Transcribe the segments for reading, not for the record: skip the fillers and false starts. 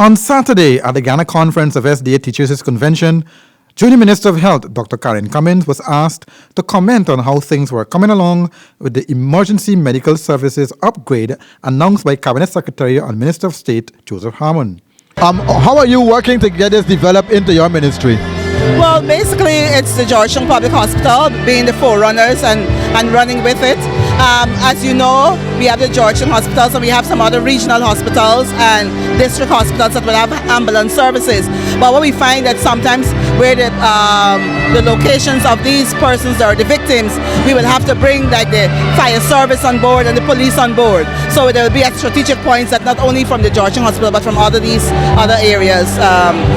On Saturday, at the Guyana Conference of SDA Teachers' Convention, Junior Minister of Health, Dr. Karen Cummings, was asked to comment on how things were coming along with the emergency medical services upgrade announced by Cabinet Secretary and Minister of State, Joseph Harmon. How are you working to get this developed into your ministry? Well, basically, it's the Georgetown Public Hospital being the forerunners and running with it. As you know, we have the Georgetown hospitals and we have some other regional hospitals and district hospitals that will have ambulance services. But what we find that sometimes where the locations of these persons or the victims, we will have to bring like the fire service on board and the police on board. So there will be at strategic points that not only from the Georgetown hospital but from these other areas,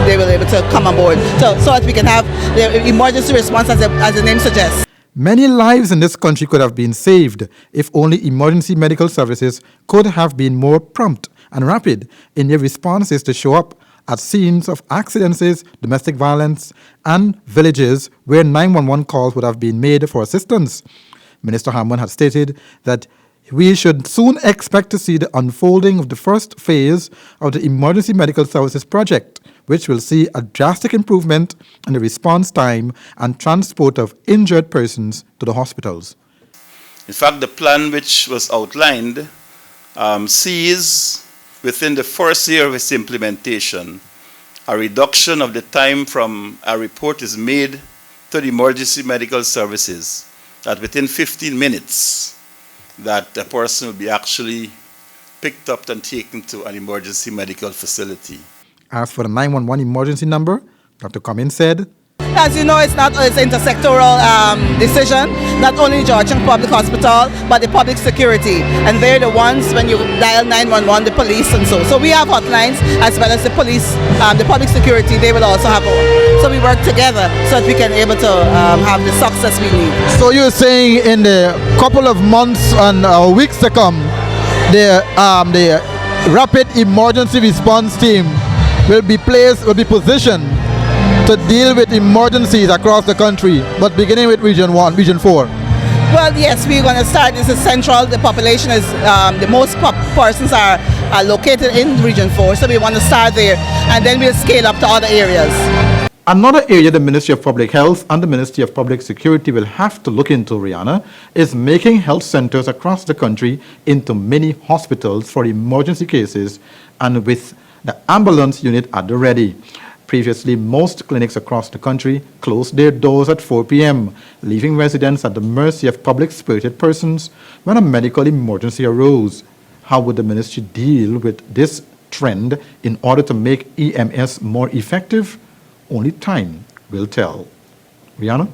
they will be able to come on board. So that we can have the emergency response as the name suggests. Many lives in this country could have been saved if only emergency medical services could have been more prompt and rapid in their responses to show up at scenes of accidences, domestic violence, and villages where 911 calls would have been made for assistance. Minister Harmon had stated that we should soon expect to see the unfolding of the first phase of the Emergency Medical Services Project, which will see a drastic improvement in the response time and transport of injured persons to the hospitals. In fact, the plan which was outlined sees within the first year of its implementation a reduction of the time from a report is made to the emergency medical services, that within 15 minutes that a person will be actually picked up and taken to an emergency medical facility. As for the 911 emergency number, Dr. Cummings said, as you know, it's an intersectoral decision, not only Georgetown Public Hospital, but the public security. And they're the ones, when you dial 911, the police and so. So we have hotlines as well as the police, the public security, they will also have one. So we work together so that we can able to have the success we need. So you're saying in the couple of months and weeks to come, the rapid emergency response team will be positioned to deal with emergencies across the country, but beginning with Region 1, Region 4? Well, yes, we're going to start. This is central. The population is, the most persons are located in Region 4, so we want to start there, and then we'll scale up to other areas. Another area the Ministry of Public Health and the Ministry of Public Security will have to look into, Rihanna, is making health centers across the country into mini hospitals for emergency cases and with the ambulance unit at the ready. Previously, most clinics across the country closed their doors at 4 p.m., leaving residents at the mercy of public-spirited persons when a medical emergency arose. How would the ministry deal with this trend in order to make EMS more effective? Only time will tell. Rihanna?